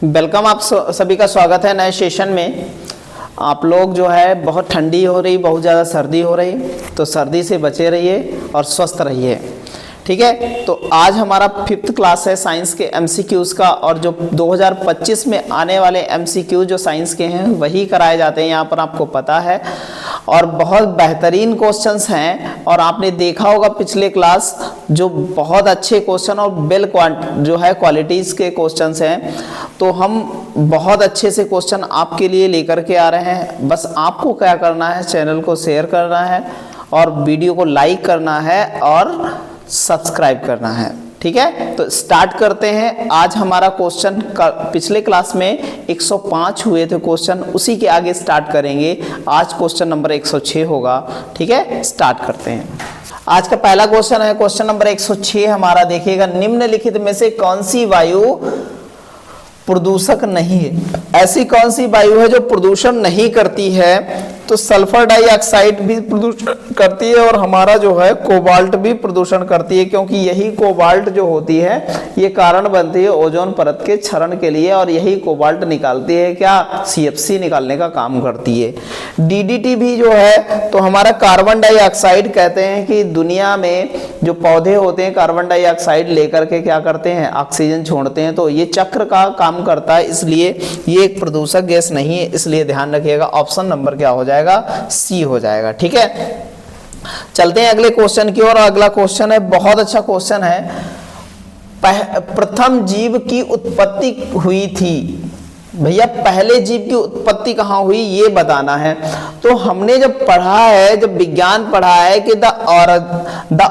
Welcome. आप सभी का स्वागत है नए सेशन में। आप लोग जो है बहुत ठंडी हो रही, बहुत ज़्यादा सर्दी हो रही, तो सर्दी से बचे रहिए और स्वस्थ रहिए, ठीक है। तो आज हमारा 5th क्लास है साइंस के एमसीक्यूज़ का, और जो 2025 में आने वाले एमसीक्यू जो साइंस के हैं वही कराए जाते हैं यहाँ पर, आपको पता है। और बहुत बेहतरीन क्वेश्चंस हैं, और आपने देखा होगा पिछले क्लास जो बहुत अच्छे क्वेश्चन और वेल जो है क्वालिटीज़ के क्वेश्चंस हैं। तो हम बहुत अच्छे से क्वेश्चन आपके लिए लेकर के आ रहे हैं। बस आपको क्या करना है, चैनल को शेयर करना है और वीडियो को लाइक करना है और सब्सक्राइब करना है, ठीक है। तो स्टार्ट करते हैं। आज हमारा क्वेश्चन पिछले क्लास में 105 हुए थे क्वेश्चन, उसी के आगे स्टार्ट करेंगे। आज क्वेश्चन नंबर 106 होगा, ठीक है। स्टार्ट करते हैं। आज का पहला क्वेश्चन है क्वेश्चन नंबर 106 हमारा। देखिएगा, निम्नलिखित में से कौन सी वायु प्रदूषक नहीं है? ऐसी कौन सी वायु है जो प्रदूषण नहीं करती है? तो सल्फर डाइऑक्साइड भी प्रदूषण करती है, और हमारा जो है कोबाल्ट भी प्रदूषण करती है, क्योंकि यही कोबाल्ट जो होती है ये कारण बनती है ओजोन परत के क्षरण के लिए, और यही कोबाल्ट निकालती है क्या, CFC निकालने का काम करती है। DDT भी जो है तो हमारा कार्बन डाइऑक्साइड, कहते हैं कि दुनिया में जो पौधे होते हैं कार्बन डाइऑक्साइड लेकर के क्या करते हैं, ऑक्सीजन छोड़ते हैं, तो ये चक्र का काम करता है, इसलिए ये एक प्रदूषक गैस नहीं है। इसलिए ध्यान रखिएगा, ऑप्शन नंबर क्या हो जाएगा, C हो जाएगा, ठीक है। चलते हैं अगले क्वेश्चन की ओर। अगला क्वेश्चन है, बहुत अच्छा क्वेश्चन है। प्रथम जीव की उत्पत्ति हुई थी, भैया पहले जीव की उत्पत्ति कहाँ हुई ये बताना है। तो हमने जब पढ़ा है, जब विज्ञान पढ़ा है कि the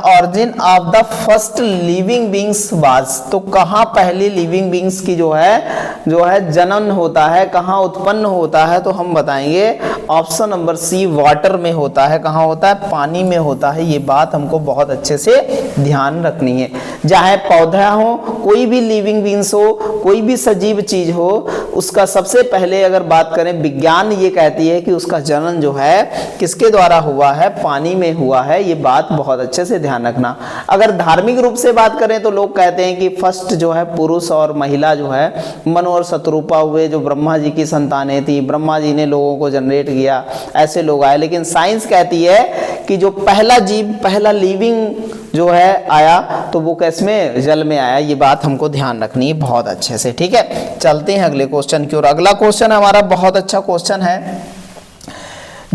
origin of the first living beings was, तो कहाँ पहली लिविंग बींग्स की जो है जन्म होता है, कहाँ उत्पन्न होता है, तो हम बताएंगे ऑप्शन नंबर C, वाटर में होता है। कहाँ होता है, पानी में होता है। ये बात हमको बहुत अच्छे से ध्यान रखनी है। चाहे पौधा हो, कोई भी लिविंग बींग्स हो, कोई भी सजीव चीज हो, उसका सबसे पहले अगर बात करें, विज्ञान ये कहती है कि उसका जन्म जो है किसके द्वारा हुआ है, पानी में हुआ है। ये बात बहुत अच्छे से ध्यान रखना। अगर धार्मिक रूप से बात करें तो लोग कहते हैं कि फर्स्ट जो है पुरुष और महिला जो है मनु और शत्रुपा हुए, जो ब्रह्मा जी की संतानें थी, ब्रह्मा जी ने लोगों को जनरेट किया, ऐसे लोग आए। लेकिन साइंस कहती है कि जो पहला जीव, पहला लिविंग जो है आया, तो वो किसमें, जल में आया। ये बात हमको ध्यान रखनी है बहुत अच्छे से, ठीक है। चलते हैं अगले क्वेश्चन की ओर। अगला क्वेश्चन हमारा बहुत अच्छा क्वेश्चन है।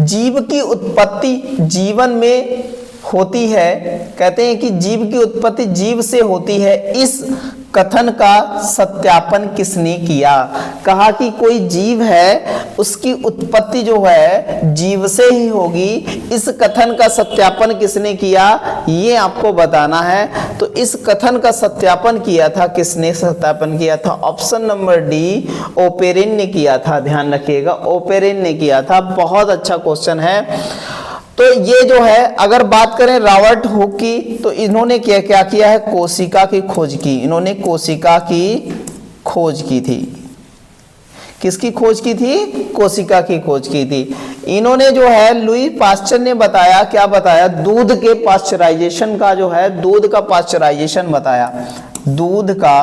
जीव की उत्पत्ति जीवन में होती है, कहते हैं कि जीव की उत्पत्ति जीव से होती है, इस कथन का सत्यापन किसने किया? कहा कि कोई जीव है, उसकी उत्पत्ति जो है जीव से ही होगी, इस कथन का सत्यापन किसने किया ये आपको बताना है। तो इस कथन का सत्यापन किया था, किसने सत्यापन किया था? ऑप्शन नंबर D, ओपेरिन ने किया था। ध्यान रखिएगा, ओपेरिन ने किया था। बहुत अच्छा क्वेश्चन है। तो ये जो है, अगर बात करें रॉबर्ट हुक की, तो इन्होंने क्या किया है, कोशिका की खोज की। इन्होंने कोशिका की खोज की थी। किसकी खोज की थी? कोशिका की खोज की थी। इन्होंने जो है, लुई पास्चर ने बताया, क्या बताया, दूध के पाश्चराइजेशन का जो है, दूध का पाश्चराइजेशन बताया। दूध का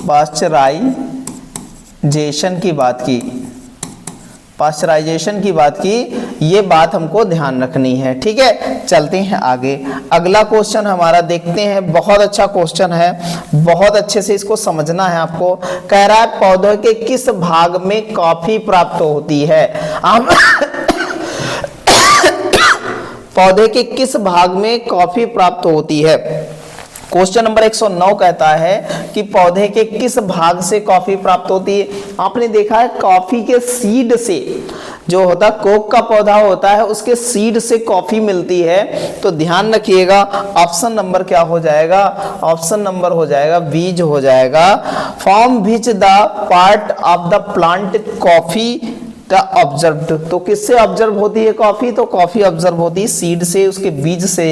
पाश्चराइजेशन की बात की, पाश्चराइजेशन की बात की। ये बात हमको ध्यान रखनी है, ठीक है। चलते हैं आगे। अगला क्वेश्चन हमारा देखते हैं, बहुत अच्छा क्वेश्चन है, बहुत अच्छे से इसको समझना है आपको। कह रहा है, पौधे के किस भाग में कॉफी प्राप्त होती है? पौधे के किस भाग में कॉफी प्राप्त होती है? क्वेश्चन नंबर 109 कहता है कि पौधे के किस भाग से कॉफी प्राप्त होती है। आपने देखा है कॉफी के सीड से, जो होता है कोक का पौधा होता है, उसके सीड से कॉफी मिलती है। तो ध्यान रखिएगा, ऑप्शन नंबर क्या हो जाएगा? ऑप्शन नंबर हो जाएगा बीज हो जाएगा। From which the part of the plant coffee observed, तो किससे ऑब्जर्व होती है कॉफी? तो कॉफी ऑब्जर्व होती है सीड से, उसके बीज से।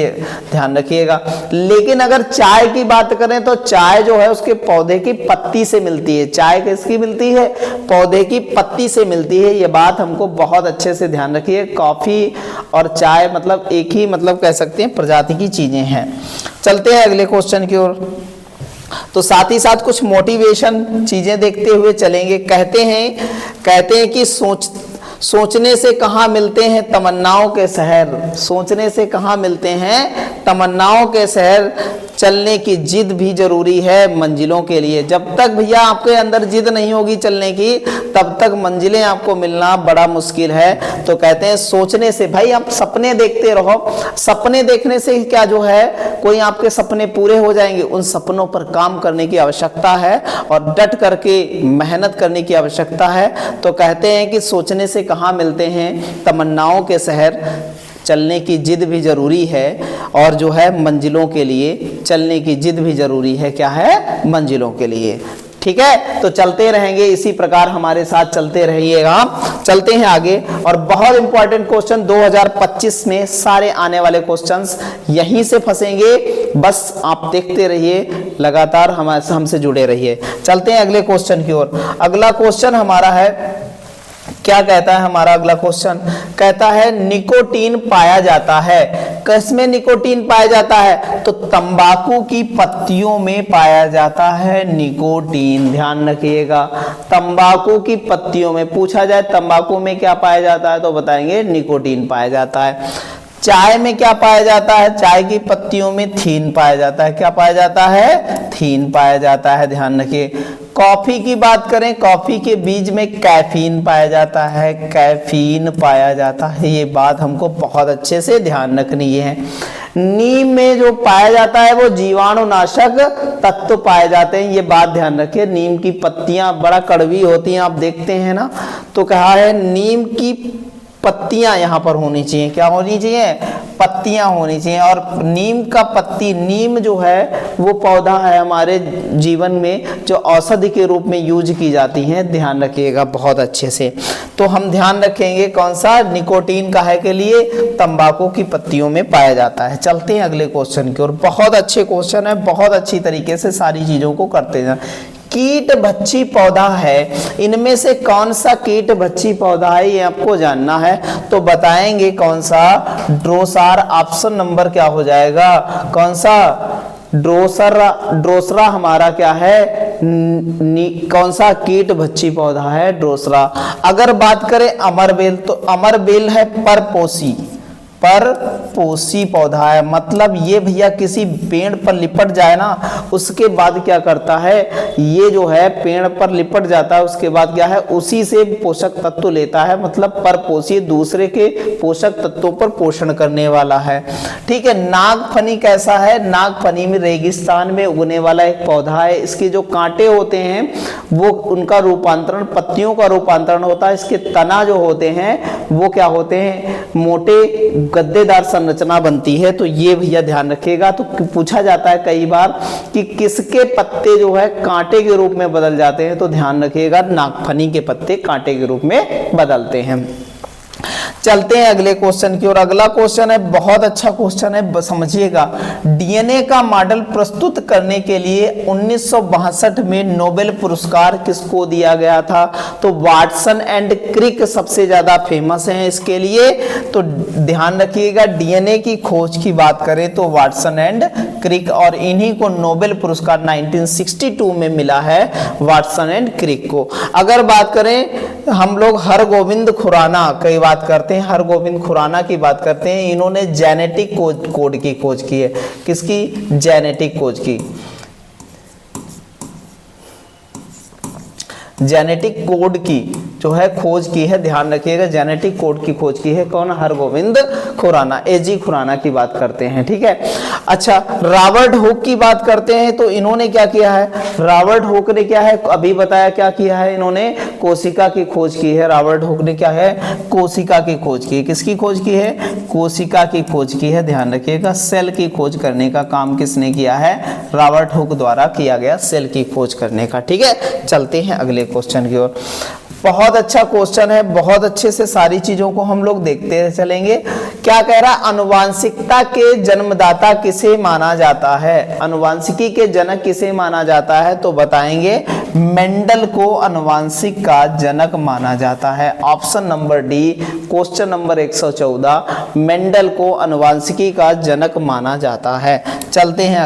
ध्यान रखिएगा। लेकिन अगर चाय की बात करें तो चाय जो है उसके पौधे की पत्ती से मिलती है। चाय किसकी मिलती है? पौधे की पत्ती से मिलती है। ये बात हमको बहुत अच्छे से ध्यान रखिए। कॉफी और चाय मतलब एक ही, मतलब कह सकते हैं प्रजाति की चीजें हैं। चलते हैं अगले क्वेश्चन की ओर। तो साथ ही साथ कुछ मोटिवेशन चीजें देखते हुए चलेंगे। कहते हैं कि सोचने से कहाँ मिलते हैं तमन्नाओं के शहर, सोचने से कहाँ मिलते हैं तमन्नाओं के शहर, चलने की जिद भी जरूरी है मंजिलों के लिए। जब तक भैया आपके अंदर जिद नहीं होगी चलने की, तब तक मंजिलें आपको मिलना बड़ा मुश्किल है। तो कहते हैं सोचने से, भाई आप सपने देखते रहो, सपने देखने से क्या जो है कोई आपके सपने पूरे हो जाएंगे, उन सपनों पर काम करने की आवश्यकता है और डट करके मेहनत करने की आवश्यकता है। तो कहते हैं कि सोचने से कहाँ मिलते हैं तमन्नाओं के शहर, चलने की जिद भी जरूरी है, और जो है मंजिलों के लिए चलने की जिद भी जरूरी है। क्या है? मंजिलों के लिए। ठीक है, तो चलते रहेंगे इसी प्रकार, हमारे साथ चलते रहिएगा। चलते हैं आगे, और बहुत इंपॉर्टेंट क्वेश्चन 2025 में सारे आने वाले क्वेश्चंस यहीं से फंसेंगे, बस आप देखते रहिए, लगातार हमसे जुड़े रहिए। चलते हैं अगले क्वेश्चन की ओर। अगला क्वेश्चन हमारा है, क्या कहता है हमारा अगला क्वेश्चन? कहता है निकोटीन पाया जाता है। किसमें निकोटीन पाया जाता है? तो तंबाकू की पत्तियों में पाया जाता है निकोटीन। ध्यान रखिएगा, तंबाकू की पत्तियों में। पूछा जाए तंबाकू में क्या पाया जाता है तो बताएंगे निकोटीन पाया जाता है। चाय में क्या पाया जाता है? चाय की पत्तियों में थीन पाया जाता है। क्या पाया जाता है? थीन पाया जाता है, ध्यान रखिए। कॉफी की बात करें, कॉफी के बीज में कैफीन पाया जाता है, कैफीन पाया जाता है। ये बात हमको बहुत अच्छे से ध्यान रखनी है। नीम में जो पाया जाता है वो जीवाणुनाशक तत्व पाए जाते हैं, ये बात ध्यान रखिए। नीम की पत्तियां बड़ा कड़वी होती हैं, आप देखते हैं ना, तो कहा है नीम की पत्तियां यहाँ पर होनी चाहिए। क्या होनी चाहिए? पत्तियां होनी चाहिए। और नीम का पत्ती, नीम जो है वो पौधा है हमारे जीवन में जो औषधि के रूप में यूज की जाती हैं, ध्यान रखिएगा बहुत अच्छे से। तो हम ध्यान रखेंगे कौन सा? निकोटीन काहे के लिए? तंबाकू की पत्तियों में पाया जाता है। चलते हैं अगले क्वेश्चन की ओर। बहुत अच्छे क्वेश्चन है, बहुत अच्छी तरीके से सारी चीजों को करते हैं। कीट भक्षी पौधा है, इनमें से कौन सा कीट भक्षी पौधा है ये आपको जानना है, तो बताएंगे कौन सा? ड्रोसार। ऑप्शन नंबर क्या हो जाएगा? कौन सा? ड्रोसरा हमारा क्या है? कौन सा कीट भक्षी पौधा है? ड्रोसरा। अगर बात करें अमरबेल, तो अमरबेल है परपोषी पौधा है। मतलब ये भैया किसी पेड़ पर लिपट जाए ना, उसके बाद क्या करता है, ये जो है पेड़ पर लिपट जाता है, उसके बाद क्या है, उसी से पोषक तत्व लेता है। मतलब परपोषी, दूसरे के पोषक तत्वों पर पोषण करने वाला है। ठीक है। नागफनी कैसा है? नागफनी में रेगिस्तान में उगने वाला एक पौधा है। इसके जो कांटे होते हैं वो, उनका रूपांतरण, पत्तियों का रूपांतरण होता है। इसके तना जो होते हैं वो क्या होते हैं? मोटे गद्देदार संरचना बनती है। तो ये भैया ध्यान रखिएगा। तो पूछा जाता है कई बार कि किसके पत्ते जो है कांटे के रूप में बदल जाते हैं, तो ध्यान रखिएगा नागफनी के पत्ते कांटे के रूप में बदलते हैं। चलते हैं अगले क्वेश्चन की ओर। अगला क्वेश्चन है, बहुत अच्छा क्वेश्चन है, समझिएगा। डीएनए का मॉडल प्रस्तुत करने के लिए 1962 में नोबेल पुरस्कार किसको दिया गया था? तो वाटसन एंड क्रिक सबसे ज्यादा फेमस हैं इसके लिए। तो ध्यान रखिएगा, डीएनए की खोज की बात करें तो वाटसन एंड क्रिक, और इन्हीं को नोबेल पुरस्कार 1962 में मिला है, वाटसन एंड क्रिक को। अगर बात करें हम लोग हरगोविंद खुराना की बात करते हैं, हरगोविंद खुराना की बात करते हैं, इन्होंने जेनेटिक कोड की खोज की है। किसकी? जेनेटिक कोड की, जेनेटिक कोड की जो है खोज की है, ध्यान रखिएगा। जेनेटिक कोड की खोज की है कौन? हरगोविंद खुराना, एजी खुराना की बात करते हैं। ठीक है। अच्छा, रॉबर्ट हुक की बात करते हैं तो इन्होंने क्या किया है? रॉबर्ट हुक ने क्या है, अभी बताया क्या किया है इन्होंने? कोशिका की खोज की है। रॉबर्ट हुक ने क्या है? कोशिका की खोज की है। किसकी खोज की है? कोशिका की खोज की है, ध्यान रखिएगा। सेल की खोज करने का काम किसने किया है? रॉबर्ट हुक द्वारा किया गया, सेल की खोज करने का। ठीक है। चलते हैं अगले क्वेश्चन की ओर। बहुत अच्छा क्वेश्चन है, बहुत अच्छे से सारी चीजों को हम लोग देखते चलेंगे। क्या कह रहा? आनुवांशिकता के जन्मदाता किसे माना जाता है? आनुवांशिकी के जनक किसे माना जाता है? तो बताएंगे मेंडल को आनुवंशिक का जनक माना जाता है? Option number D, question number 114, Mendel को आनुवंशिकी का जनक माना जाता है। चलते हैं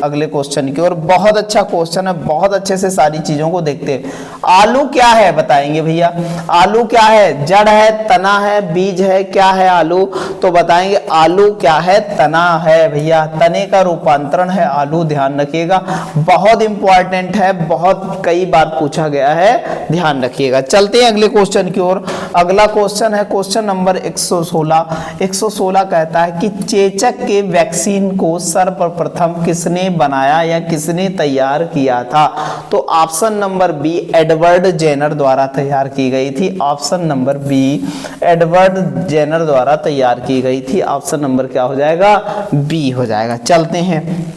अगले क्वेश्चन की ओर। बहुत अच्छा क्वेश्चन है, बहुत अच्छे से सारी चीजों को देखते हैं। आलू क्या है बताएंगे भैया? आलू क्या है? जड़ है, तना है, बीज है, क्या है आलू? तो बताएंगे आलू क्या है? तना है भैया। तने का रूपांतरण है आलू, ध्यान रखिएगा, बहुत इंपॉर्टेंट है, बहुत कई बार पूछा गया है, ध्यान रखिएगा। चलते हैं अगले क्वेश्चन की ओर। अगला क्वेश्चन है क्वेश्चन नंबर 116। 116 कहता है कि चेचक के वैक्सीन को सर्वप्रथम किसने बनाया या किसने तैयार किया था? तो option number B, Edward Jenner द्वारा तैयार की गई थी। Option number B, Edward Jenner द्वारा तैयार की गई थी। ऑप्शन नंबर क्या हो जाएगा? बी हो जाएगा। चलते हैं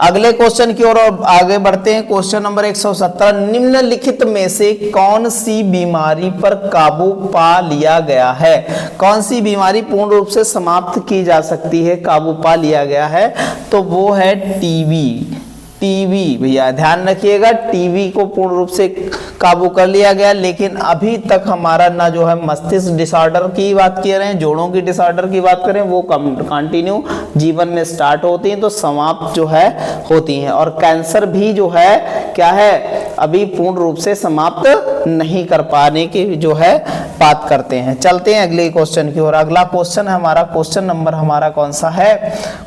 अगले क्वेश्चन की ओर आगे बढ़ते हैं। क्वेश्चन नंबर 117, निम्नलिखित में से कौन सी बीमारी पर काबू पा लिया गया है? कौन सी बीमारी पूर्ण रूप से समाप्त की जा सकती है, काबू पा लिया गया है? तो वो है टीबी। टीबी भैया ध्यान रखिएगा, टीबी को पूर्ण रूप से काबू कर लिया गया, लेकिन अभी तक हमारा ना जो है मस्तिष्क डिसऑर्डर की बात कर रहे हैं, जोड़ों की डिसऑर्डर की बात करें, वो कंटिन्यू जीवन में स्टार्ट होती हैं तो समाप्त जो है होती हैं। और कैंसर भी जो है क्या है, अभी पूर्ण रूप से समाप्त नहीं कर पाने की जो है बात करते हैं। चलते हैं अगले क्वेश्चन की ओर। अगला क्वेश्चन है हमारा, क्वेश्चन नंबर हमारा कौन सा है?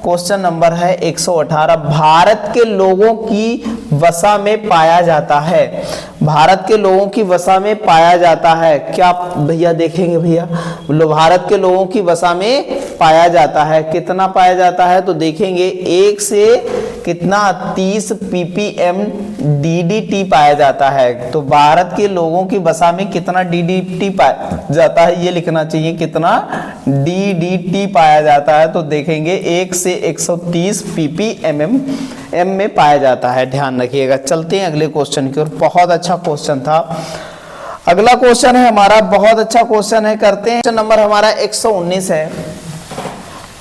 क्वेश्चन नंबर है 118, भारत के लोगों की वसा में पाया जाता है। भारत के लोगों की वसा में पाया जाता है क्या भैया? देखेंगे भैया, भारत के लोगों की वसा में पाया जाता है, कितना पाया जाता है? तो देखेंगे 1 से कितना 30 ppm DDT पाया जाता है। तो भारत के लोगों की वसा में कितना DDT पाया जाता है, ये लिखना चाहिए, कितना DDT पाया जाता है? तो देखेंगे 1 से 130 ppm में पाया जाता है, ध्यान रखिएगा। चलते हैं अगले क्वेश्चन की ओर। बहुत अच्छा क्वेश्चन था। अगला क्वेश्चन है हमारा, बहुत अच्छा क्वेश्चन है, करते हैं। क्वेश्चन नंबर हमारा 119 है।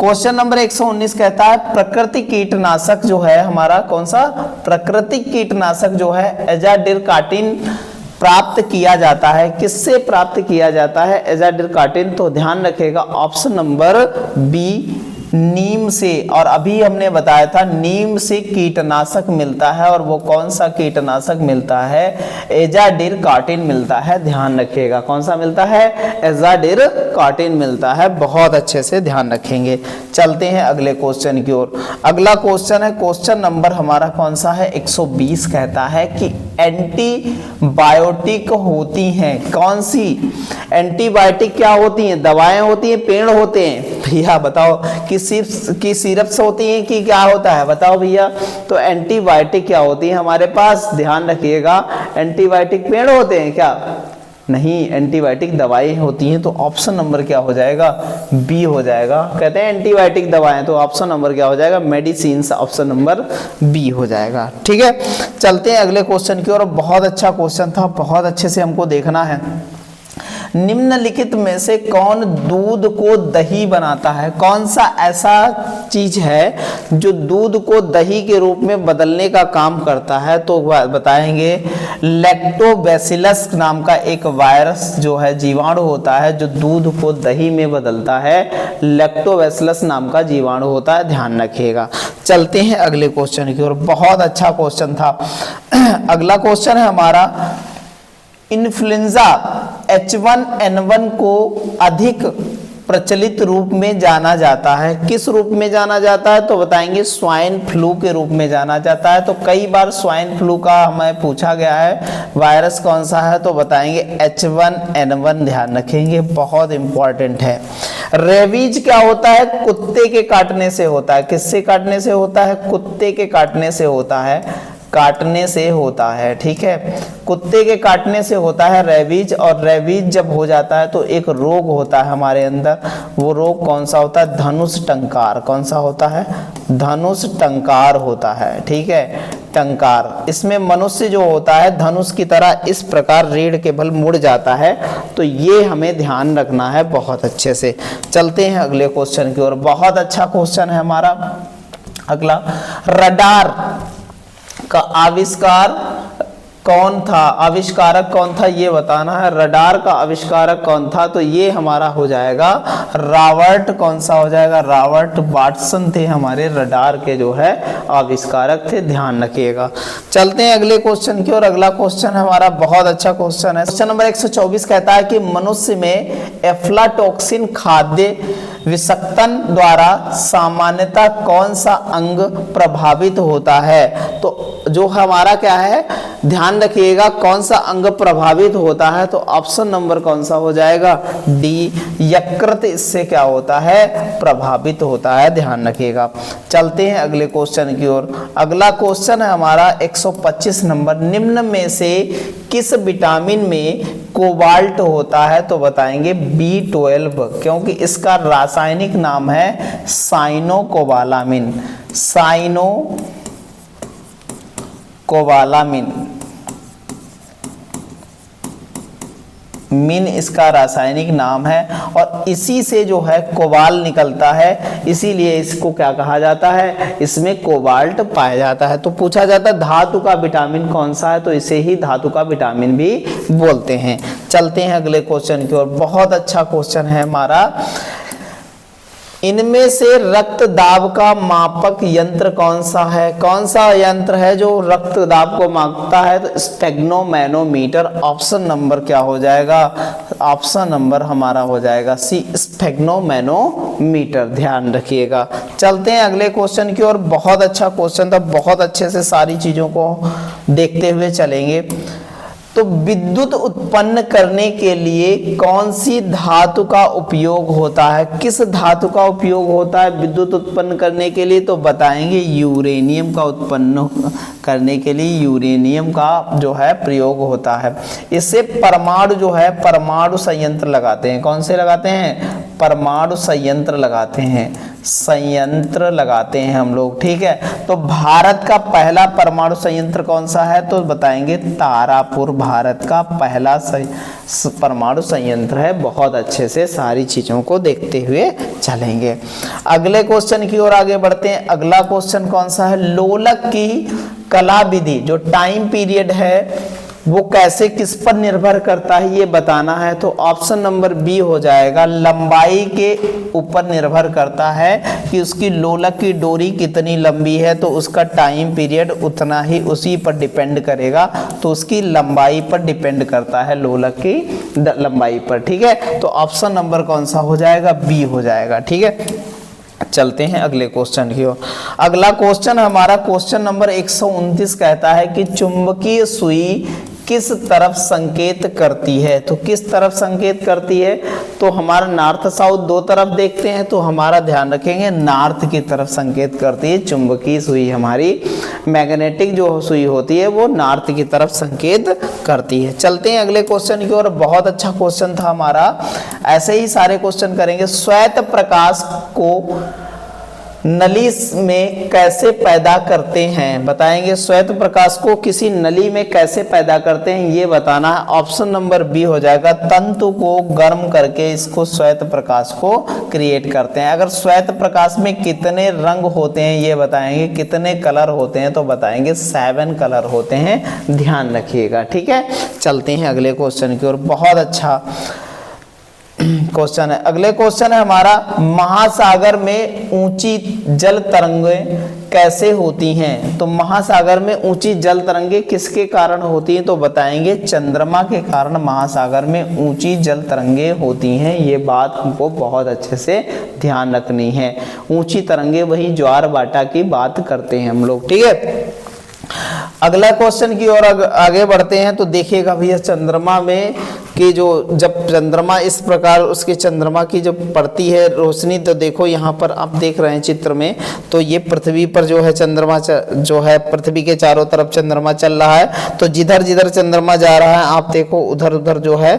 क्वेश्चन नंबर 119 कहता है प्राकृतिक कीटनाशक जो है हमारा कौन सा? प्राकृतिक कीटनाशक जो है एजाडिरकाटिन प्राप्त किया जाता है। किससे प्राप्त किया जाता है एजाडिरकाटिन? तो ध्यान रखिएगा ऑप्शन नंबर बी, नीम से। और अभी हमने बताया था नीम से कीटनाशक मिलता है, और वो कौन सा कीटनाशक मिलता है? एजाडिरकाटिन मिलता है, ध्यान रखिएगा। कौन सा मिलता है? एजाडिरकाटिन मिलता है, बहुत अच्छे से ध्यान रखेंगे। चलते हैं अगले क्वेश्चन की ओर। अगला क्वेश्चन है क्वेश्चन नंबर हमारा कौन सा है? 120 कहता है कि एंटीबायोटिक होती हैं कौन सी? एंटीबायोटिक क्या होती हैं? दवाएं होती हैं, पेड़ होते हैं? भैया बताओ कि सिरप्स होती हैं कि क्या होता है? बताओ भैया। तो एंटीबायोटिक क्या होती है हमारे पास? ध्यान रखिएगा, एंटीबायोटिक पेड़ होते हैं क्या? नहीं, एंटीबायोटिक दवाएं होती हैं। तो ऑप्शन नंबर क्या हो जाएगा? बी हो जाएगा। कहते हैं एंटीबायोटिक दवाएं, तो ऑप्शन नंबर क्या हो जाएगा? मेडिसिन, ऑप्शन नंबर बी हो जाएगा। ठीक है, चलते हैं अगले क्वेश्चन की ओर। बहुत अच्छा क्वेश्चन था, बहुत अच्छे से हमको देखना है। निम्नलिखित में से कौन दूध को दही बनाता है? कौन सा ऐसा चीज है जो दूध को दही के रूप में बदलने का काम करता है? तो बताएंगे लैक्टोबैसिलस नाम का एक वायरस जो है, जीवाणु होता है जो दूध को दही में बदलता है। लैक्टोबैसिलस नाम का जीवाणु होता है, ध्यान रखिएगा। चलते हैं अगले क्वेश्चन की ओर। बहुत अच्छा क्वेश्चन था। अगला क्वेश्चन है हमारा, इन्फ्लुएंजा H1N1 को अधिक प्रचलित रूप में जाना जाता है। किस रूप में जाना जाता है? तो बताएंगे स्वाइन फ्लू के रूप में जाना जाता है। तो कई बार स्वाइन फ्लू का हमें पूछा गया है, वायरस कौन सा है? तो बताएंगे H1N1, ध्यान रखेंगे, बहुत इंपॉर्टेंट है। रेबीज क्या होता है? कुत्ते के काटने से होता है। किससे काटने से होता है? कुत्ते के काटने से होता है, काटने से होता है। ठीक है, कुत्ते के काटने से होता है रेबीज। और रेबीज जब हो जाता है तो एक रोग होता है हमारे अंदर, वो रोग कौन सा होता है? धनुष टंकार। कौन सा होता है? धनुष टंकार होता है। ठीक है, टंकार। इसमें मनुष्य जो होता है धनुष की तरह इस प्रकार रीढ़ के बल मुड़ जाता है। तो ये हमें ध्यान रखना है बहुत अच्छे से। चलते हैं अगले क्वेश्चन की ओर। बहुत अच्छा क्वेश्चन है हमारा अगला, रडार का आविष्कार कौन था, आविष्कारक कौन था ये बताना है। रडार का आविष्कारक कौन था, तो ये हमारा हो जाएगा रॉबर्ट, कौन सा हो जाएगा, रॉबर्ट वाटसन थे हमारे रडार के जो है आविष्कारक थे, ध्यान रखिएगा। चलते हैं अगले क्वेश्चन की ओर। अगला क्वेश्चन हमारा बहुत अच्छा क्वेश्चन है। क्वेश्चन नंबर 124 कहता है कि मनुष्य में एफ्लाटॉक्सिन खाद्य विषाक्तन द्वारा सामान्यतः कौन सा अंग प्रभावित होता है। तो जो हमारा क्या है, ध्यान रखिएगा, कौन सा अंग प्रभावित होता है, तो ऑप्शन नंबर कौन सा हो जाएगा, डी, यकृत इससे क्या होता है, प्रभावित होता है, ध्यान रखिएगा। चलते हैं अगले क्वेश्चन की ओर। अगला क्वेश्चन है हमारा 125 नंबर, निम्न में से किस विटामिन में कोबाल्ट होता है, तो बताएंगे B12, क्योंकि इसका रासायनिक नाम है साइनोकोबालामिन, साइनोकोबालामिन मिन इसका रासायनिक नाम है, और इसी से जो है कोबाल निकलता है, इसीलिए इसको क्या कहा जाता है, इसमें कोबाल्ट पाया जाता है। तो पूछा जाता है धातु का विटामिन कौन सा है, तो इसे ही धातु का विटामिन भी बोलते हैं। चलते हैं अगले क्वेश्चन की ओर। बहुत अच्छा क्वेश्चन है हमारा, इनमें से रक्त दाब का मापक यंत्र कौन सा है, कौन सा यंत्र है जो रक्त दाब को मापता है, तो स्टेग्नोमैनोमीटर। ऑप्शन नंबर क्या हो जाएगा, ऑप्शन नंबर हमारा हो जाएगा सी, स्टेग्नोमैनोमीटर, ध्यान रखिएगा। चलते हैं अगले क्वेश्चन की ओर। बहुत अच्छा क्वेश्चन था, बहुत अच्छे से सारी चीजों को देखते हुए चलेंगे। तो विद्युत उत्पन्न करने के लिए कौन सी धातु का उपयोग होता है, किस धातु का उपयोग होता है विद्युत उत्पन्न करने के लिए, तो बताएंगे यूरेनियम का उत्पन्न करने के लिए यूरेनियम का जो है प्रयोग होता है। इससे परमाणु जो है परमाणु संयंत्र लगाते हैं, कौन से लगाते हैं, परमाणु संयंत्र लगाते हैं, संयंत्र लगाते हैं हम लोग, ठीक है। तो भारत का पहला परमाणु संयंत्र कौन सा है, तो बताएंगे तारापुर, भारत का पहला परमाणु संयंत्र है। बहुत अच्छे से सारी चीजों को देखते हुए चलेंगे। अगले क्वेश्चन की ओर आगे बढ़ते हैं। अगला क्वेश्चन कौन सा है, लोलक की कला विधि, जो टाइम पीरियड है वो कैसे किस पर निर्भर करता है ये बताना है। तो ऑप्शन नंबर बी हो जाएगा, लंबाई के ऊपर निर्भर करता है कि उसकी लोलक की डोरी कितनी लंबी है, तो उसका टाइम पीरियड उतना ही उसी पर डिपेंड करेगा। तो उसकी लंबाई पर डिपेंड करता है, लोलक की लंबाई पर, ठीक है। तो ऑप्शन नंबर कौन सा हो जाएगा, बी हो जाएगा, ठीक है। चलते हैं अगले क्वेश्चन की ओर। अगला क्वेश्चन हमारा क्वेश्चन नंबर 129 कहता है कि चुंबकीय सुई किस तरफ संकेत करती है, तो किस तरफ संकेत करती है, तो हमारा नॉर्थ साउथ दो तरफ देखते हैं, तो हमारा ध्यान रखेंगे नॉर्थ की तरफ संकेत करती है चुंबकीय सुई, हमारी मैग्नेटिक जो सुई होती है वो नॉर्थ की तरफ संकेत करती है। चलते हैं अगले क्वेश्चन की ओर। बहुत अच्छा क्वेश्चन था हमारा, ऐसे ही सारे क्वेश्चन करेंगे। श्वेत प्रकाश को नली में कैसे पैदा करते हैं, बताएंगे श्वेत प्रकाश को किसी नली में कैसे पैदा करते हैं ये बताना है। ऑप्शन नंबर बी हो जाएगा, तंतु को गर्म करके इसको श्वेत प्रकाश को क्रिएट करते हैं। अगर श्वेत प्रकाश में कितने रंग होते हैं ये बताएंगे, कितने कलर होते हैं तो बताएंगे 7 कलर होते हैं, ध्यान रखिएगा, ठीक है। चलते हैं अगले क्वेश्चन की ओर। बहुत अच्छा क्वेश्चन है। अगले क्वेश्चन है हमारा, महासागर में ऊंची जल तरंगें कैसे होती हैं, तो महासागर में ऊंची जल तरंगें किसके कारण होती हैं, तो बताएंगे चंद्रमा के कारण महासागर में ऊंची जल तरंगें होती हैं। ये बात हमको बहुत अच्छे से ध्यान रखनी है। ऊंची तरंगें वही ज्वार भाटा की बात करते हैं हम लोग, ठीक है। अगला क्वेश्चन की ओर आगे बढ़ते हैं। तो देखिएगा भैया, चंद्रमा में कि जो जब चंद्रमा इस प्रकार उसके चंद्रमा की जब पड़ती है रोशनी, तो देखो यहाँ पर आप देख रहे हैं चित्र में, तो ये पृथ्वी पर जो है चंद्रमा जो है पृथ्वी के चारों तरफ चंद्रमा चल रहा है। तो जिधर जिधर चंद्रमा जा रहा है आप देखो उधर उधर जो है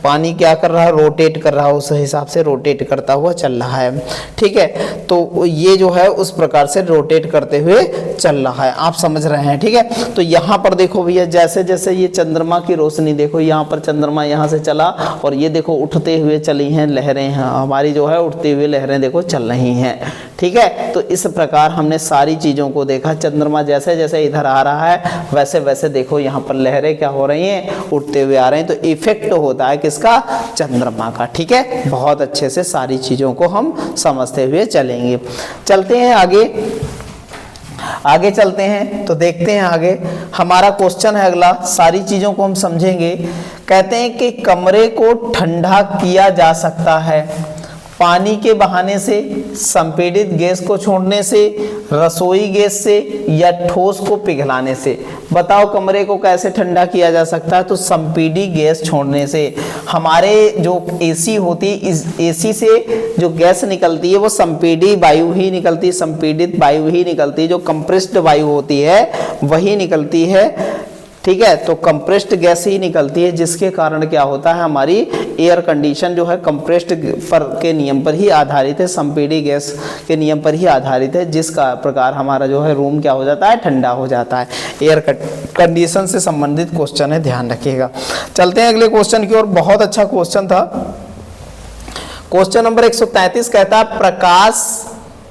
पानी क्या कर रहा है, रोटेट कर रहा है, उस हिसाब से रोटेट करता हुआ चल रहा है, ठीक है। तो ये जो है उस प्रकार से रोटेट करते हुए चल रहा है, आप समझ रहे हैं, ठीक है। तो यहाँ पर देखो भैया, जैसे जैसे ये चंद्रमा की रोशनी, देखो यहाँ पर चंद्रमा यहाँ यहाँ से चला और ये देखो उठते हुए चली हैं लहरें हैं, हमारी जो है उठती हुई लहरें देखो चल रही हैं। ठीक है, तो इस प्रकार हमने सारी चीज़ों को देखा। चंद्रमा जैसे जैसे इधर आ रहा है वैसे वैसे देखो यहाँ पर लहरें क्या हो रही हैं, उठते हुए आ रहे हैं। तो इफेक्ट होता है किसका, चंद्रमा का। ठीक है, बहुत अच्छे से सारी चीज़ों को हम समझते हुए चलेंगे। चलते हैं आगे चलते हैं तो देखते हैं आगे हमारा क्वेश्चन है अगला, सारी चीज़ों को हम समझेंगे। कहते हैं कि कमरे को ठंडा किया जा सकता है पानी के बहाने से, संपीड़ित गैस को छोड़ने से, रसोई गैस से या ठोस को पिघलाने से। बताओ कमरे को कैसे ठंडा किया जा सकता है, तो संपीड़ित गैस छोड़ने से। हमारे जो एसी होती है, इस एसी से जो गैस निकलती है वो संपीड़ित वायु ही निकलती है, संपीड़ित वायु ही निकलती है। जो कंप्रेस्ड वायु होती है वही निकलती है। ठीक है, तो कंप्रेस्ड गैस ही निकलती है, जिसके कारण क्या होता है, हमारी एयर कंडीशन जो है कंप्रेस्ड के नियम पर ही आधारित है, संपीड़ित गैस के नियम पर ही आधारित है, जिसका प्रकार हमारा जो है रूम क्या हो जाता है, ठंडा हो जाता है। एयर कंडीशन से संबंधित क्वेश्चन है, ध्यान रखिएगा। चलते हैं अगले क्वेश्चन की ओर। बहुत अच्छा क्वेश्चन था। क्वेश्चन नंबर 133 कहता है प्रकाश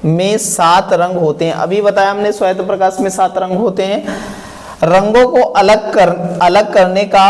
में 7 रंग होते हैं। अभी बताया हमने श्वेत प्रकाश में 7 रंग होते हैं। रंगों को अलग करने का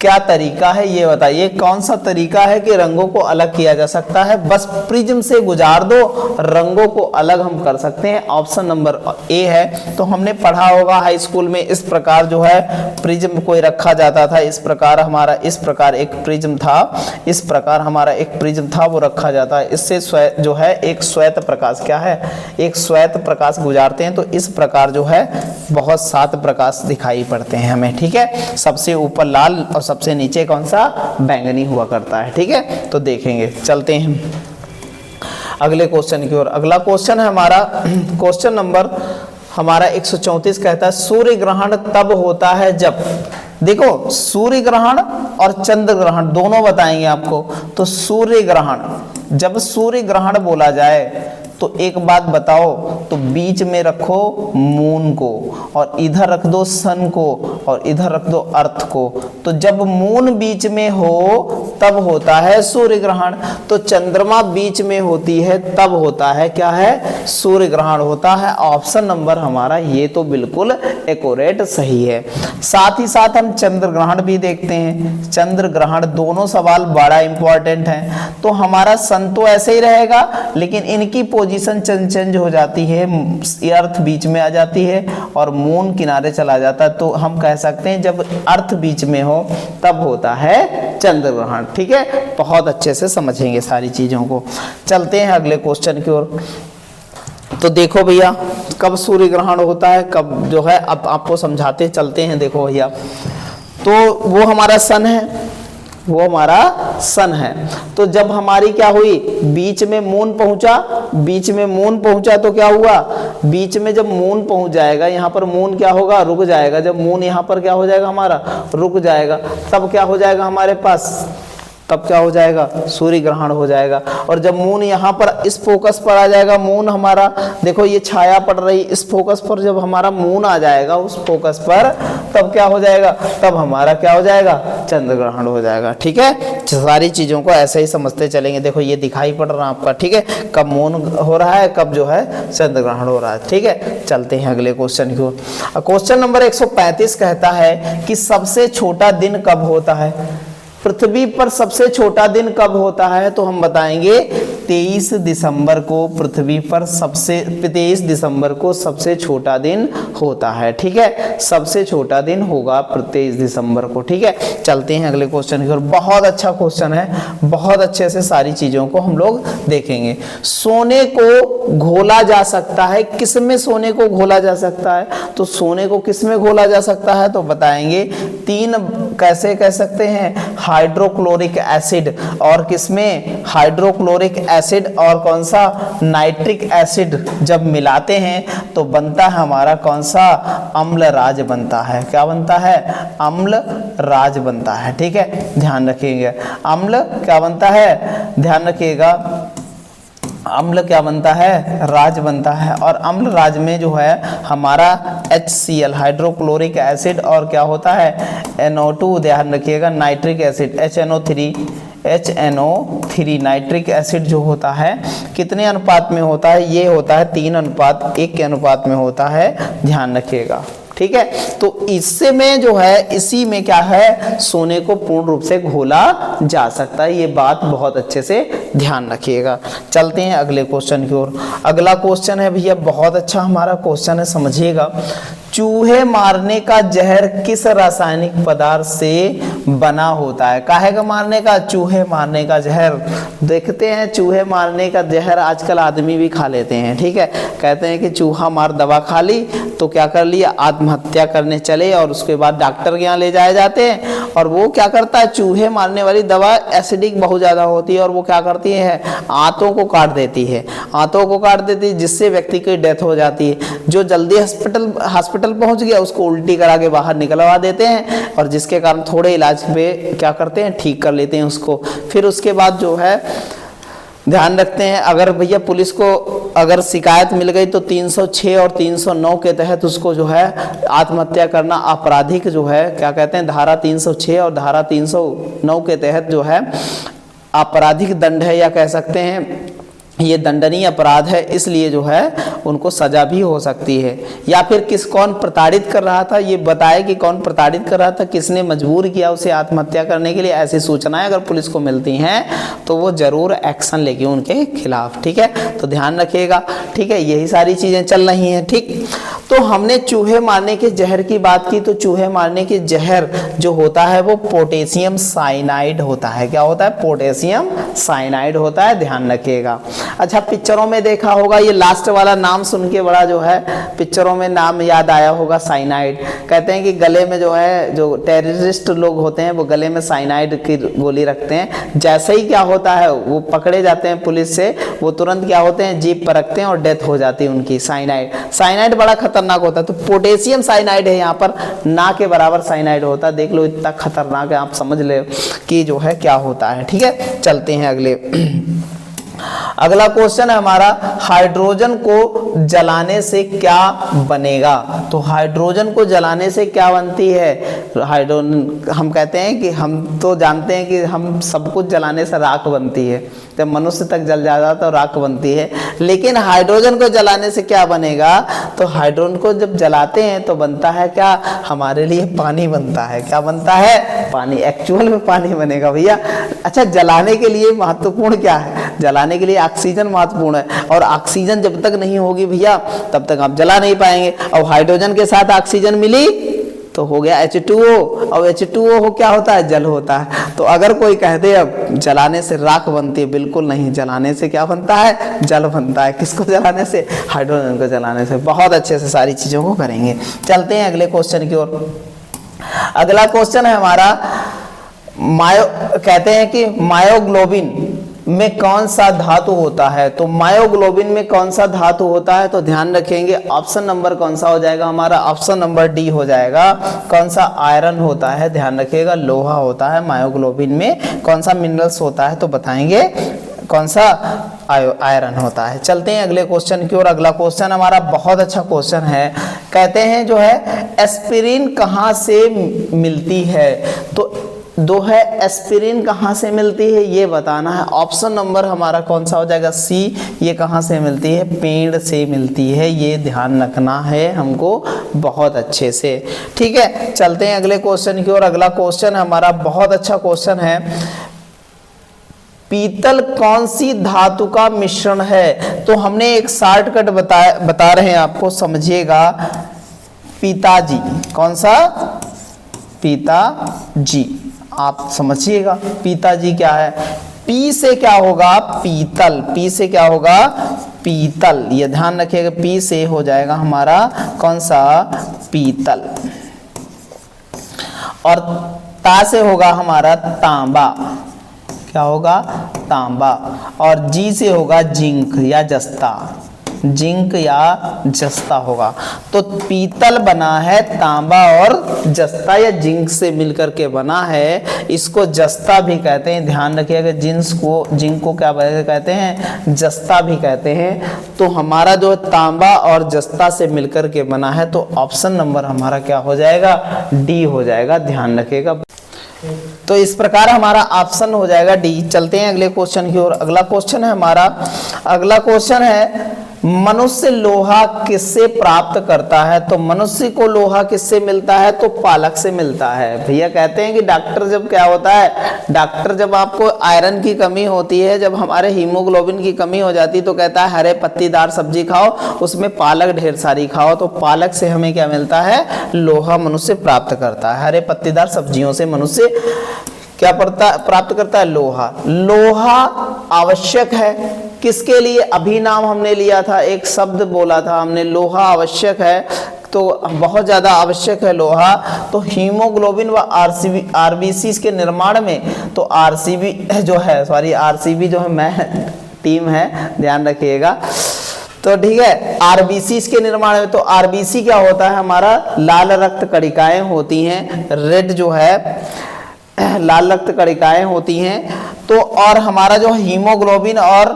क्या तरीका है, ये बताइए। कौन सा तरीका है कि रंगों को अलग किया जा सकता है? बस प्रिज्म से गुजार दो, रंगों को अलग हम कर सकते हैं। ऑप्शन नंबर ए है। तो हमने पढ़ा होगा हाई स्कूल में, इस प्रकार जो है प्रिज्म कोई रखा जाता था। इस प्रकार हमारा इस प्रकार एक प्रिज्म था, इस प्रकार हमारा एक प्रिज्म था, वो रखा जाता है। इससे जो है एक श्वेत प्रकाश क्या है, एक श्वेत प्रकाश गुजारते हैं। तो इस प्रकार जो है बहुत 7 प्रकाश दिखाई पड़ते हैं हमें। ठीक है, सबसे ऊपर लाल और सबसे नीचे कौन सा, बैंगनी हुआ करता है। ठीक है, तो देखेंगे। चलते हैं अगले क्वेश्चन की ओर। अगला क्वेश्चन है हमारा क्वेश्चन नंबर हमारा 134 कहता है सूर्य ग्रहण तब होता है जब, देखो सूर्य ग्रहण और चंद्र ग्रहण दोनों बताएंगे आपको। तो सूर्य ग्रहण, जब सूर्य ग्रहण बोला जाए तो एक बात बताओ, तो बीच में रखो मून को और इधर रख दो सन को और इधर रख दो अर्थ को। तो जब मून बीच में हो तब होता है सूर्य ग्रहण। तो चंद्रमा बीच में होती है तब होता है क्या है, सूर्य ग्रहण होता है। ऑप्शन नंबर हमारा ये तो बिल्कुल एक्यूरेट सही है। साथ ही साथ हम चंद्र ग्रहण भी देखते हैं। चंद्र ग्रहण, दोनों सवाल बड़ा इंपॉर्टेंट है। तो हमारा सन तो ऐसे ही रहेगा, लेकिन इनकी पोजीशन चेंज हो जाती है। अर्थ बीच में आ जाती है और मून किनारे चला जाता है। तो हम कह सकते हैं जब अर्थ बीच में हो तब होता है चंद्र ग्रहण। ठीक है, बहुत अच्छे से समझेंगे सारी चीजों को। चलते हैं अगले क्वेश्चन की ओर। तो देखो भैया, कब सूर्य ग्रहण होता है, कब जो है, अब आपको समझाते चलते हैं। देखो भैया, तो वो हमारा सन है, वो हमारा सन है। तो जब हमारी क्या हुई, बीच में मून पहुंचा, बीच में मून पहुंचा तो क्या हुआ, बीच में जब मून पहुंच जाएगा, यहाँ पर मून क्या होगा, रुक जाएगा। जब मून यहाँ पर क्या हो जाएगा, हमारा रुक जाएगा, तब क्या हो जाएगा हमारे पास, तब क्या हो जाएगा, सूर्य ग्रहण हो जाएगा। और जब मून यहाँ पर इस फोकस पर आ जाएगा, मून हमारा देखो ये छाया पड़ रही, इस फोकस पर जब हमारा मून आ जाएगा उस फोकस पर, तब क्या हो जाएगा, तब हमारा क्या हो जाएगा, चंद्र ग्रहण हो जाएगा। ठीक है, सारी चीजों को ऐसे ही समझते चलेंगे। देखो ये दिखाई पड़ रहा है आपका। ठीक है, कब मून हो रहा है, कब जो है चंद्र ग्रहण हो रहा है। ठीक है, चलते हैं अगले क्वेश्चन की ओर। क्वेश्चन नंबर 135 कहता है कि सबसे छोटा दिन कब होता है। पृथ्वी पर सबसे छोटा दिन कब होता है, तो हम बताएंगे 23 दिसंबर को पृथ्वी पर 23 दिसंबर को सबसे छोटा दिन होता है। ठीक है, सबसे छोटा दिन होगा 23 दिसंबर को। ठीक है, चलते हैं अगले क्वेश्चन की ओर। बहुत अच्छा क्वेश्चन है, बहुत अच्छे से सारी चीजों को हम लोग देखेंगे। सोने को घोला जा सकता है, किसमें सोने को घोला जा सकता है, तो सोने को किसमें घोला जा सकता है, तो बताएंगे 3 कैसे कह सकते हैं, हाइड्रोक्लोरिक एसिड और किसमें, हाइड्रोक्लोरिक एसिड और कौन सा, नाइट्रिक एसिड जब मिलाते हैं तो बनता है हमारा कौन सा, अम्ल राज बनता है। क्या बनता है, अम्ल राज बनता है। ठीक है, ध्यान रखिएगा, अम्ल क्या बनता है, ध्यान रखिएगा, अम्ल क्या बनता है, राज बनता है। और अम्ल राज में जो है हमारा HCl हाइड्रोक्लोरिक एसिड और क्या होता है NO2, ध्यान रखिएगा, nitric acid HNO3 nitric acid जो होता है कितने अनुपात में होता है, ये होता है 3:1 के अनुपात में होता है, ध्यान रखिएगा। ठीक है, तो इससे में जो है इसी में क्या है सोने को पूर्ण रूप से घोला जा सकता है, ये बात बहुत अच्छे से ध्यान रखिएगा। चलते हैं अगले क्वेश्चन की ओर। अगला क्वेश्चन है भैया बहुत अच्छा हमारा क्वेश्चन है, समझिएगा। चूहे मारने का जहर किस रासायनिक पदार्थ से बना होता है? काहे का मारने का? चूहे मारने का जहर। देखते हैं चूहे मारने का जहर आजकल आदमी भी खा लेते हैं। ठीक है, कहते हैं कि चूहा मार दवा खा ली तो क्या कर लिया, आत्महत्या करने चले और उसके बाद डॉक्टर के यहाँ ले जाए जाते हैं और वो क्या करता है, चूहे मारने वाली दवा एसिडिक बहुत ज़्यादा होती है और वो क्या करती है, आंतों को काट देती है, आंतों को काट देती है, जिससे व्यक्ति की डेथ हो जाती है। जो जल्दी हॉस्पिटल पहुंच गया उसको उल्टी करा के बाहर निकलवा देते हैं और जिसके कारण थोड़े इलाज पे क्या करते हैं, ठीक कर लेते हैं उसको। फिर उसके बाद जो है ध्यान रखते हैं, अगर भैया पुलिस को अगर शिकायत मिल गई तो 306 और 309 के तहत उसको जो है आत्महत्या करना आपराधिक जो है क्या कहते हैं, धारा 306 और धारा 309 के तहत जो है आपराधिक दंड है, या कह सकते हैं ये दंडनीय अपराध है, इसलिए जो है उनको सजा भी हो सकती है। या फिर कौन प्रताड़ित कर रहा था, ये बताए कि कौन प्रताड़ित कर रहा था, किसने मजबूर किया उसे आत्महत्या करने के लिए, ऐसी सूचनाएं अगर पुलिस को मिलती हैं तो वो जरूर एक्शन लेगी उनके खिलाफ। ठीक है, तो ध्यान रखिएगा। ठीक है, यही सारी चीजें चल रही हैं। ठीक, तो हमने चूहे मारने के जहर की बात की, तो चूहे मारने के जहर जो होता है वो पोटेशियम साइनाइड होता है। क्या होता है, पोटेशियम साइनाइड होता है, ध्यान रखिएगा। अच्छा, पिक्चरों में देखा होगा, ये लास्ट वाला नाम सुन के बड़ा जो है पिक्चरों में नाम याद आया होगा, साइनाइड। कहते हैं कि गले में जो है, जो टेररिस्ट लोग होते हैं वो गले में साइनाइड की गोली रखते हैं, जैसे ही क्या होता है वो पकड़े जाते हैं पुलिस से, वो तुरंत क्या होते हैं, जीभ पर रखते हैं और डेथ हो जाती है उनकी। साइनाइड बड़ा खतरनाक होता है, तो पोटेशियम साइनाइड है यहाँ पर, ना के बराबर साइनाइड होता है। देख लो इतना खतरनाक है, आप समझ ले कि जो है क्या होता है। ठीक है, चलते हैं अगले। अगला क्वेश्चन है हमारा, हाइड्रोजन को जलाने से क्या बनेगा? तो हाइड्रोजन को जलाने से क्या बनती है? हाइड्रोजन हम कहते हैं कि हम तो जानते हैं कि हम सब कुछ जलाने से राख बनती है, जब मनुष्य तक जल जाता तो राख बनती है, लेकिन हाइड्रोजन को जलाने से क्या बनेगा? तो हाइड्रोजन को जब जलाते हैं तो बनता है क्या, हमारे लिए पानी बनता है। क्या बनता है? पानी। एक्चुअल में पानी बनेगा भैया। अच्छा, जलाने के लिए महत्वपूर्ण क्या है? जलाने के लिए ऑक्सीजन महत्वपूर्ण है, और ऑक्सीजन जब तक नहीं होगी भैया तब तक आप जला नहीं पाएंगे। और हाइड्रोजन के साथ ऑक्सीजन मिली तो हो गया H2O, और H2O हो क्या होता है, जल होता है। तो अगर कोई कह दे अब जलाने से राख बनती है, बिल्कुल नहीं, जलाने से क्या बनता है, जल बनता है। किसको जलाने से? हाइड्रोजन को जलाने से। बहुत अच्छे से सारी चीजों को करेंगे। चलते हैं अगले क्वेश्चन की ओर। अगला क्वेश्चन है हमारा, कहते हैं कि मायोग्लोबिन में कौन सा धातु होता है? तो मायोग्लोबिन में कौन सा धातु होता है? तो ध्यान रखेंगे, ऑप्शन नंबर कौन सा हो जाएगा हमारा, ऑप्शन नंबर डी हो जाएगा। कौन सा? आयरन होता है, ध्यान रखिएगा, लोहा होता है। मायोग्लोबिन में कौन सा मिनरल्स होता है? तो बताएंगे कौन सा, आयरन होता है। चलते हैं अगले क्वेश्चन की ओर। अगला क्वेश्चन हमारा बहुत अच्छा क्वेश्चन है, कहते हैं जो है एस्पिरिन कहाँ से मिलती है? तो दो है, एस्पिरिन कहाँ से मिलती है ये बताना है। ऑप्शन नंबर हमारा कौन सा हो जाएगा, सी। ये कहाँ से मिलती है? पेड़ से मिलती है, ये ध्यान रखना है हमको बहुत अच्छे से। ठीक है, चलते हैं अगले क्वेश्चन की ओर। अगला क्वेश्चन हमारा बहुत अच्छा क्वेश्चन है, पीतल कौन सी धातु का मिश्रण है? तो हमने एक शॉर्टकट बता रहे हैं आपको, समझिएगा। पिताजी, कौन सा? पिताजी, आप समझिएगा। पिताजी क्या है? पी से क्या होगा? पीतल। पी से क्या होगा? पीतल। ये ध्यान रखिएगा, पी से हो जाएगा हमारा कौन सा? पीतल। और ता से होगा हमारा तांबा। क्या होगा? तांबा। और जी से होगा जिंक या जस्ता। जिंक या जस्ता होगा। तो पीतल बना है तांबा और जस्ता या जिंक से मिलकर के बना है, इसको जस्ता भी कहते हैं। ध्यान रखिएगा, जिंक को क्या कहते हैं? जस्ता भी कहते हैं। तो हमारा जो तांबा और जस्ता से मिलकर के बना है, तो ऑप्शन नंबर हमारा क्या हो जाएगा? डी हो जाएगा। ध्यान रखिएगा। तो इस प्रकार हमारा ऑप्शन हो जाएगा डी। चलते हैं अगले क्वेश्चन की ओर। अगला क्वेश्चन है हमारा, अगला क्वेश्चन है मनुष्य लोहा किससे प्राप्त करता है? तो मनुष्य को लोहा किससे मिलता है? तो पालक से मिलता है। भैया कहते हैं कि डॉक्टर जब क्या होता है, डॉक्टर जब आपको आयरन की कमी होती है, जब हमारे हीमोग्लोबिन की कमी हो जाती है, तो कहता है हरे पत्तीदार सब्जी खाओ, उसमें पालक ढेर सारी खाओ। तो पालक से हमें क्या मिलता है? लोहा मनुष्य प्राप्त करता है। हरे पत्तीदार सब्जियों से मनुष्य क्या प्राप्त करता है? लोहा। लोहा आवश्यक है किसके लिए? अभी नाम हमने लिया था, एक शब्द बोला था हमने, लोहा आवश्यक है, तो बहुत ज्यादा आवश्यक है लोहा। तो हीमोग्लोबिन व आरबीसी के निर्माण में, तो आरसीबी जो है मैं टीम है, ध्यान रखिएगा। तो ठीक है, आरबीसी के निर्माण में, तो आरबीसी क्या होता है? हमारा लाल रक्त कणिकाएं होती हैं, रेड जो है लाल रक्त कणिकाएं होती हैं। तो और हमारा जो हीमोग्लोबिन और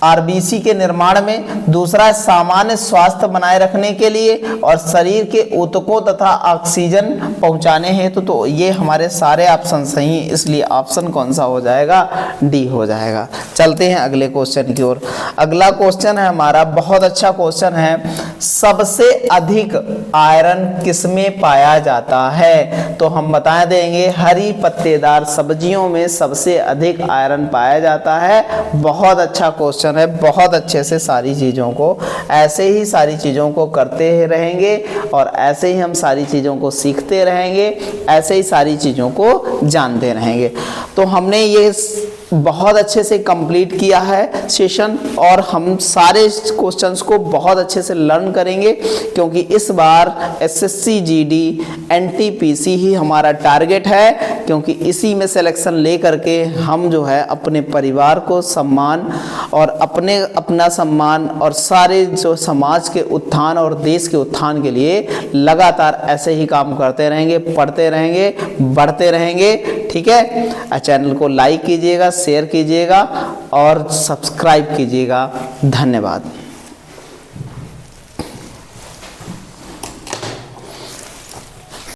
आरबीसी के निर्माण में, दूसरा सामान्य स्वास्थ्य बनाए रखने के लिए और शरीर के ऊतकों तथा ऑक्सीजन पहुंचाने हेतु। तो ये हमारे सारे ऑप्शन सही हैं, इसलिए ऑप्शन कौन सा हो जाएगा? डी हो जाएगा। चलते हैं अगले क्वेश्चन की ओर। अगला क्वेश्चन है हमारा, बहुत अच्छा क्वेश्चन है, सबसे अधिक आयरन किसमें पाया जाता है? तो हम बता देंगे हरी पत्तेदार सब्जियों में सबसे अधिक आयरन पाया जाता है। बहुत अच्छा क्वेश्चन है, बहुत अच्छे से सारी चीज़ों को, ऐसे ही सारी चीज़ों को करते रहेंगे और ऐसे ही हम सारी चीज़ों को सीखते रहेंगे, ऐसे ही सारी चीज़ों को जानते रहेंगे। तो हमने ये बहुत अच्छे से कंप्लीट किया है सेशन, और हम सारे क्वेश्चंस को बहुत अच्छे से लर्न करेंगे, क्योंकि इस बार एसएससी जीडी एनटीपीसी ही हमारा टारगेट है, क्योंकि इसी में सिलेक्शन ले करके हम जो है अपने परिवार को सम्मान और अपना सम्मान और सारे जो समाज के उत्थान और देश के उत्थान के लिए लगातार ऐसे ही काम करते रहेंगे, पढ़ते रहेंगे, बढ़ते रहेंगे। ठीक है, चैनल को लाइक कीजिएगा, शेयर कीजिएगा और सब्सक्राइब कीजिएगा। धन्यवाद।